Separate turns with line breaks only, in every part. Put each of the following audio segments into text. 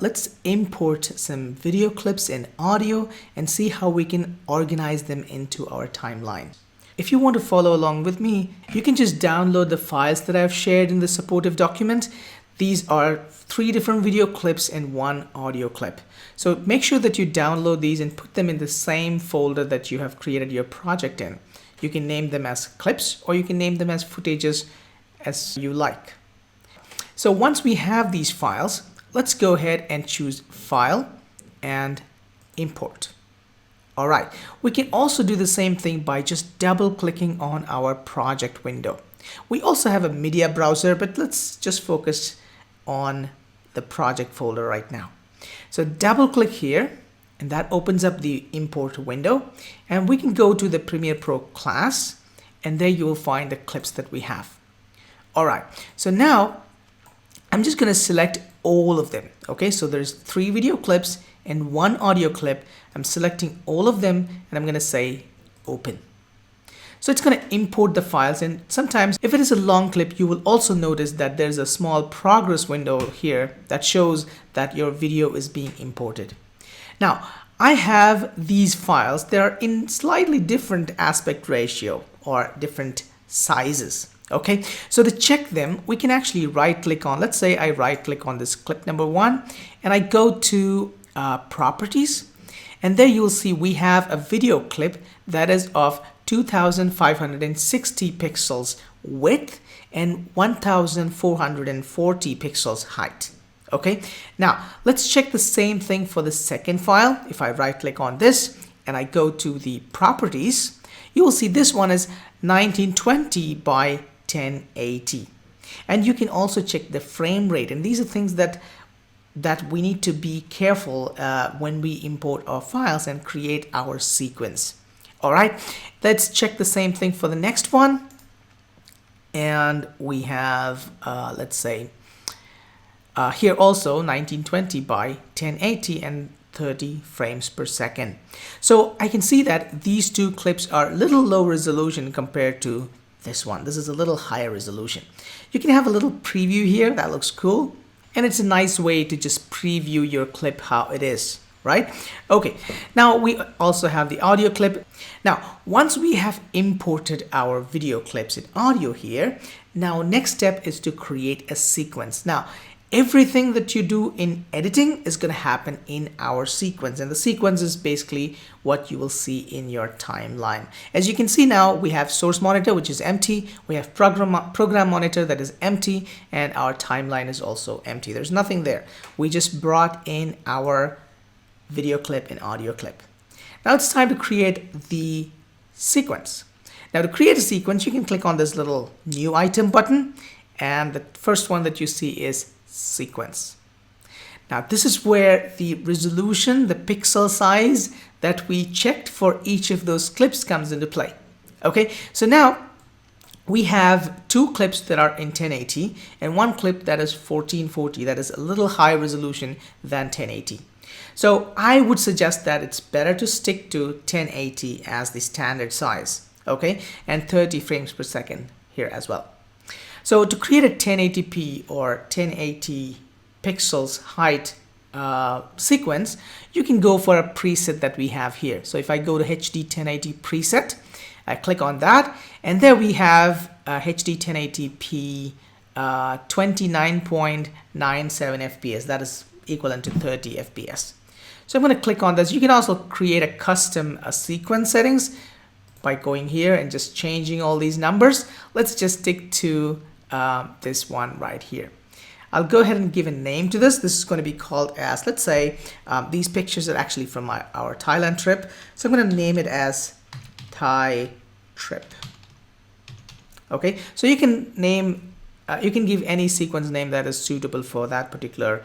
let's import some video clips and audio and see how we can organize them into our timeline. If you want to follow along with me, you can just download the files that I've shared in the supportive document. These are 3 different video clips and 1 audio clip. So make sure that you download these and put them in the same folder that you have created your project in. You can name them as clips or you can name them as footages as you like. So once we have these files, let's go ahead and choose File and Import. All right, we can also do the same thing by just double clicking on our project window. We also have a media browser, but let's just focus on the project folder right now. So double click here and that opens up the import window, and we can go to the Premiere Pro class and there you will find the clips that we have. All right, so now I'm just going to select all of them. Okay, so there's 3 video clips and 1 audio clip. I'm selecting all of them and I'm going to say open. So it's going to import the files, and sometimes if it is a long clip, you will also notice that there's a small progress window here that shows that your video is being imported. Now, I have these files. They're in slightly different aspect ratio or different sizes. Okay, so to check them, we can actually right click on, let's say I right click on this clip number 1 and I go to properties, and there you'll see we have a video clip that is of 2560 pixels width and 1440 pixels height. Okay, now let's check the same thing for the second file. If I right click on this and I go to the properties, you will see this one is 1920 by 1080, and you can also check the frame rate, and these are things that we need to be careful when we import our files and create our sequence. All right, let's check the same thing for the next one, and we have let's say here also 1920 by 1080 and 30 frames per second. So I can see that these 2 clips are a little low resolution compared to this one. This is a little higher resolution. You can have a little preview here. That looks cool. And it's a nice way to just preview your clip how it is, right? Okay, now we also have the audio clip. Now, once we have imported our video clips and audio here, now next step is to create a sequence. Now, everything that you do in editing is going to happen in our sequence, and the sequence is basically what you will see in your timeline. As you can see now, we have source monitor, which is empty. We have program monitor that is empty, and our timeline is also empty. There's nothing there. We just brought in our video clip and audio clip. Now it's time to create the sequence. Now to create a sequence, you can click on this little new item button, and the first one that you see is sequence. Now this is where the resolution, the pixel size that we checked for each of those clips comes into play. Okay, so now we have 2 clips that are in 1080 and 1 clip that is 1440, that is a little higher resolution than 1080. So I would suggest that it's better to stick to 1080 as the standard size, okay, and 30 frames per second here as well. So to create a 1080p or 1080 pixels height sequence, you can go for a preset that we have here. So if I go to HD 1080 preset, I click on that, and there we have HD 1080p 29.97 FPS. That is equivalent to 30 FPS. So I'm going to click on this. You can also create a custom sequence settings by going here and just changing all these numbers. Let's just stick to this one right here. I'll go ahead and give a name to this. This is going to be called as, let's say, these pictures are actually from our Thailand trip. So I'm going to name it as Thai trip. Okay, so you can name, you can give any sequence name that is suitable for that particular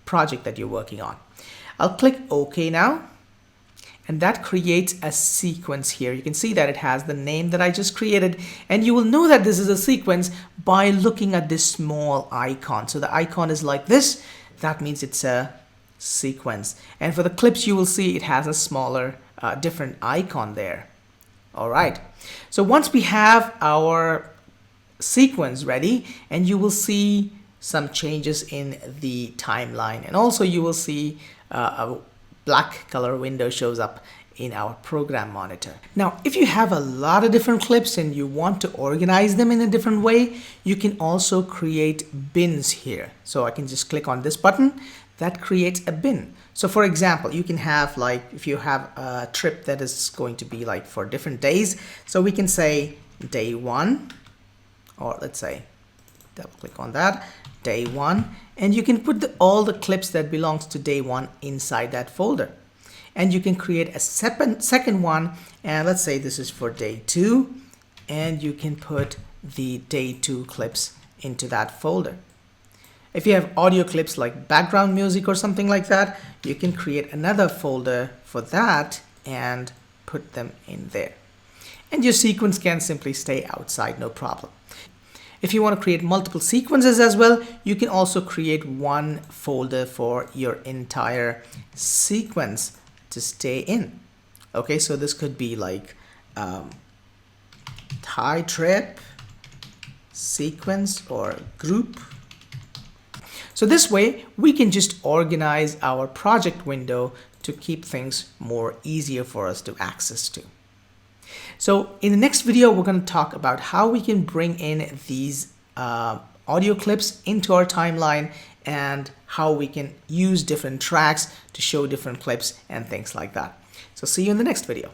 project that you're working on. I'll click OK now. And that creates a sequence here. You can see that it has the name that I just created, and you will know that this is a sequence by looking at this small icon. So the icon is like this. That means it's a sequence. And for the clips, you will see it has a smaller, different icon there. All right. So once we have our sequence ready, and you will see some changes in the timeline. And also you will see a black color window shows up in our program monitor. Now, if you have a lot of different clips and you want to organize them in a different way, you can also create bins here. So I can just click on this button that creates a bin. So for example, you can have, like, if you have a trip that is going to be like for different days, so we can say day 1, or let's say double click on that, day 1, and you can put all the clips that belongs to day 1 inside that folder. And you can create a second one, and let's say this is for day 2, and you can put the day 2 clips into that folder. If you have audio clips like background music or something like that, you can create another folder for that and put them in there. And your sequence can simply stay outside, no problem. If you want to create multiple sequences as well, you can also create one folder for your entire sequence to stay in. Okay, so this could be like Thai trip, sequence, or group. So this way we can just organize our project window to keep things more easier for us to access to. So in the next video, we're going to talk about how we can bring in these audio clips into our timeline and how we can use different tracks to show different clips and things like that. So see you in the next video.